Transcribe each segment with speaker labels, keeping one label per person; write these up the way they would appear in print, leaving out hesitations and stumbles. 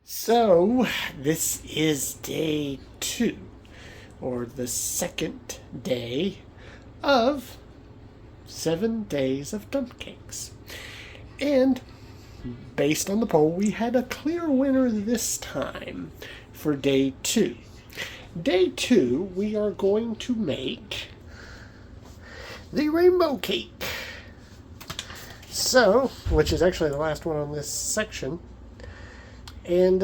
Speaker 1: So, this is day 2, or the second day of 7 days of dump cakes. And based on the poll, we had a clear winner this time for day 2. Day 2, we are going to make the rainbow cake. So, which is actually the last one on this section. And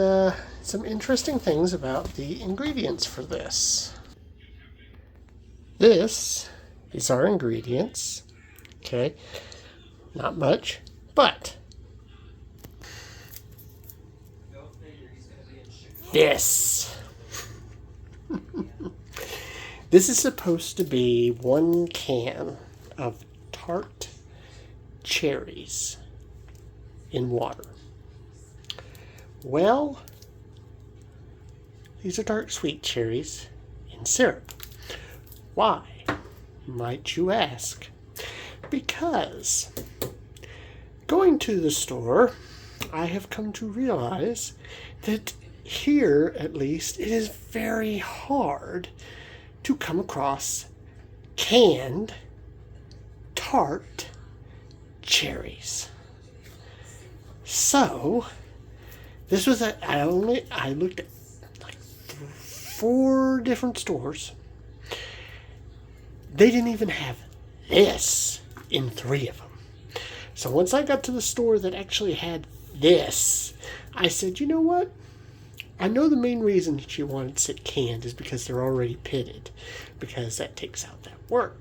Speaker 1: some interesting things about the ingredients for this. This is our ingredients. Okay, not much, but this. This is supposed to be 1 can of tart cherries in water. Well, these are dark sweet cherries in syrup. Why, might you ask? Because going to the store, I have come to realize that here, at least, it is very hard to come across canned tart cherries. So, this was I looked at like 4 different stores. They didn't even have this in 3 of them. So once I got to the store that actually had this, I said, you know what? I know the main reason that you wanted it canned is because they're already pitted, because that takes out that work.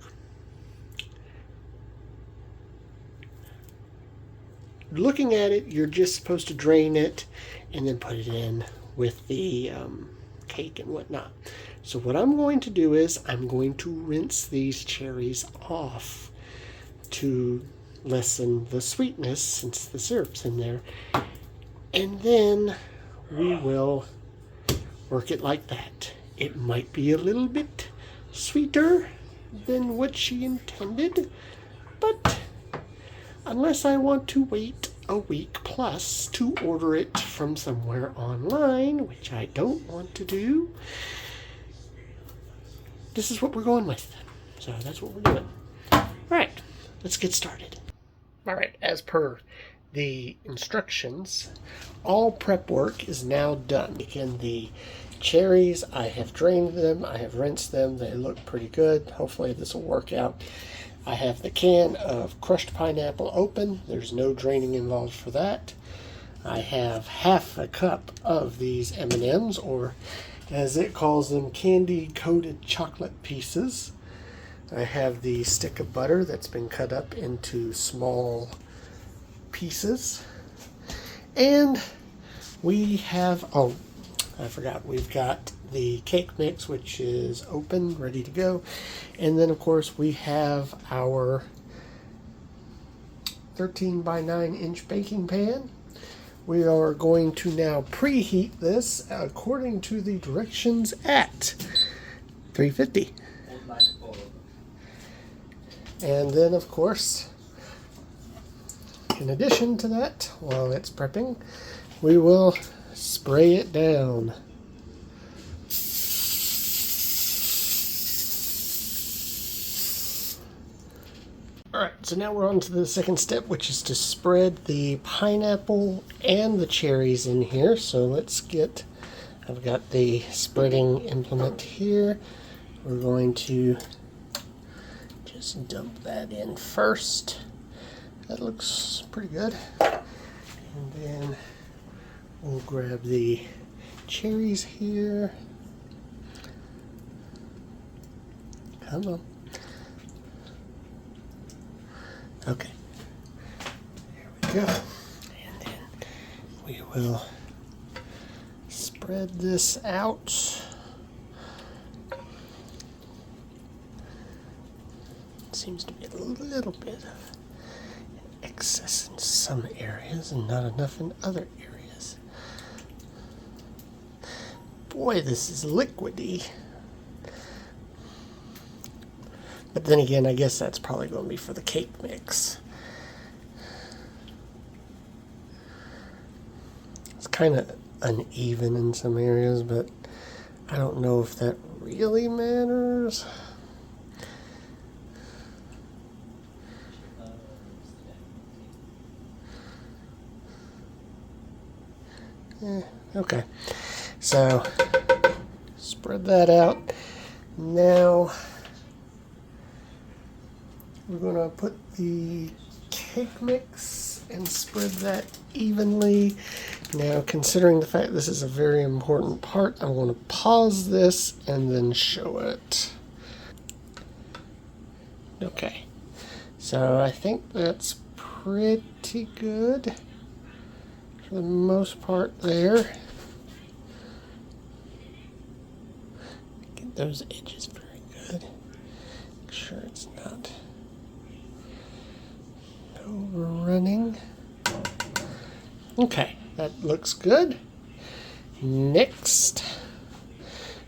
Speaker 1: Looking at it, you're just supposed to drain it and then put it in with the cake and whatnot. So what I'm going to do is I'm going to rinse these cherries off to lessen the sweetness since the syrup's in there. And then we will work it like that. It might be a little bit sweeter than what she intended, but unless I want to wait a week plus to order it from somewhere online, which I don't want to do, this is what we're going with. So that's what we're doing. Alright, let's get started. Alright, as per the instructions, all prep work is now done. Again, the cherries, I have drained them, I have rinsed them, they look pretty good. Hopefully this will work out. I have the can of crushed pineapple open. There's no draining involved for that. I have half a cup of these M&Ms, or as it calls them, candy-coated chocolate pieces. I have the stick of butter that's been cut up into small pieces. And we have, oh, I forgot, we've got the cake mix, which is open, ready to go. And then, of course, we have our 13 by 9 inch baking pan. We are going to now preheat this according to the directions at 350. And then, of course, in addition to that, while it's prepping, we will spray it down. Alright, so now we're on to the second step, which is to spread the pineapple and the cherries in here. So let's get, I've got the spreading implement here. We're going to just dump that in first. That looks pretty good. And then we'll grab the cherries here. Come on. Okay, there we go. And then we will spread this out. Seems to be a little bit of excess in some areas and not enough in other areas. Boy, this is liquidy. But then again, I guess that's probably going to be for the cake mix. It's kind of uneven in some areas, but I don't know if that really matters. Okay, so spread that out. Now we're going to put the cake mix and spread that evenly. Now, considering the fact this is a very important part, I'm going to pause this and then show it. Okay, so I think that's pretty good for the most part there. Get those edges very good. Make sure it's not overrunning. Okay, that looks good. Next,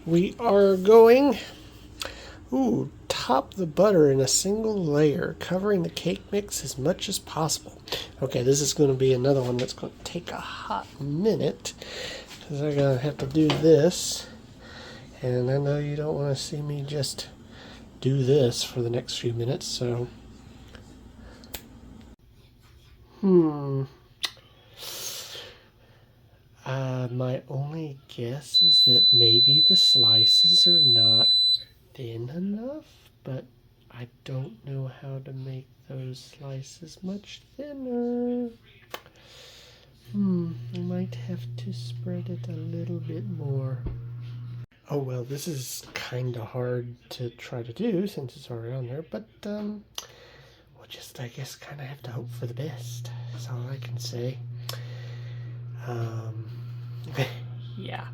Speaker 1: we are going, top the butter in a single layer, covering the cake mix as much as possible. Okay, this is going to be another one that's going to take a hot minute, because I'm going to have to do this. And I know you don't want to see me just do this for the next few minutes, so. My only guess is that maybe the slices are not thin enough, but I don't know how to make those slices much thinner. I might have to spread it a little bit more. Oh well, this is kind of hard to try to do since it's already on there, but we'll just, I guess, kind of have to hope for the best. That's all I can say. Yeah,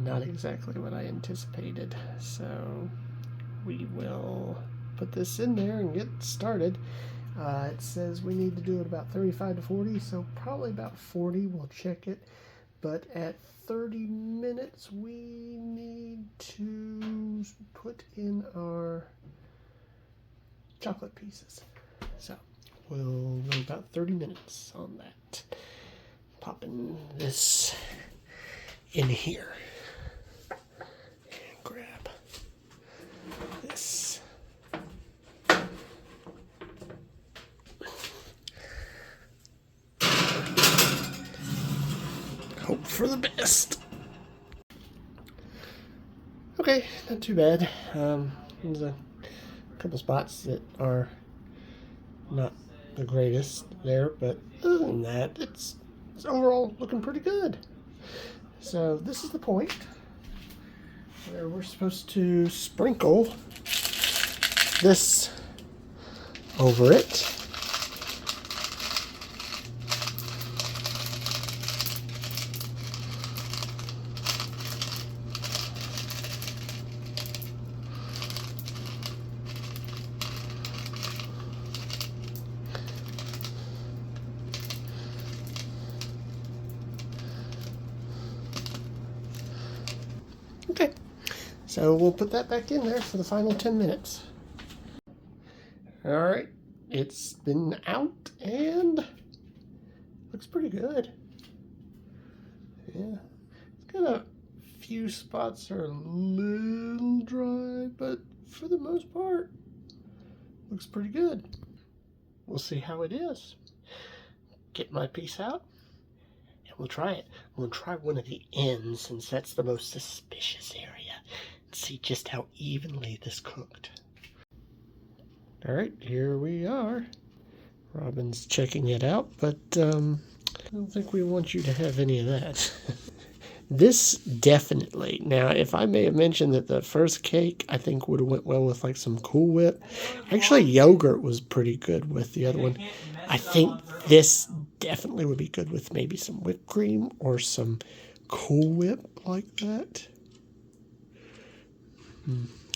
Speaker 1: not exactly what I anticipated. So we will put this in there and get started. It says we need to do it about 35 to 40, so probably about 40. We'll check it. But at 30 minutes, we need to put in our chocolate pieces. So we'll go about 30 minutes on that. Popping this in here. And grab this. Hope for the best. Okay, not too bad. There's a couple spots that are not the greatest there, but other than that, it's overall looking pretty good. So this is the point where we're supposed to sprinkle this over it. Okay, so we'll put that back in there for the final 10 minutes. All right, it's been out and looks pretty good. Yeah, it's got a few spots are a little dry, but for the most part, looks pretty good. We'll see how it is. Get my piece out and we'll try it. We'll try one of the ends since that's the most suspicious area. See just how evenly this cooked. All right, here we are. Robin's checking it out, but I don't think we want you to have any of that. This definitely. Now, if I may have mentioned that the first cake I think would have went well with like some Cool Whip. Actually, yogurt was pretty good with the other one. I think this definitely would be good with maybe some whipped cream or some Cool Whip like that.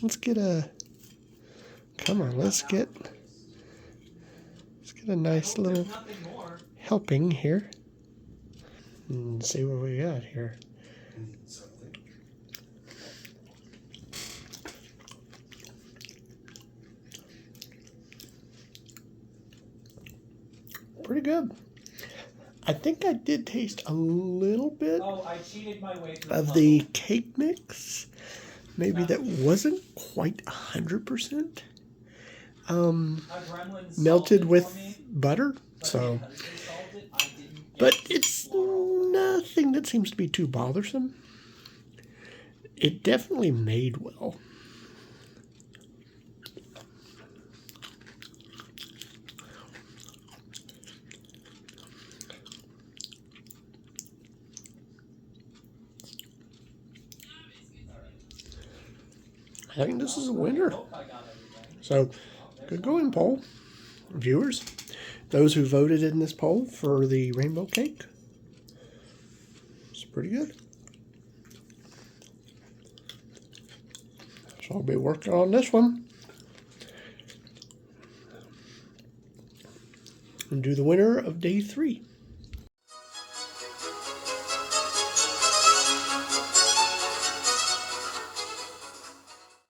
Speaker 1: Let's get a, come on, let's get a nice little helping here. And see what we got here. Pretty good. I think I did taste a little bit
Speaker 2: I cheated my way through
Speaker 1: of the cake mix. Maybe that wasn't quite 100%. Melted with butter, so. But it's nothing that seems to be too bothersome. It definitely made well. I think this is a winner. So, good going, poll. Viewers, those who voted in this poll for the rainbow cake, it's pretty good. So I'll be working on this one and do the winner of day 3.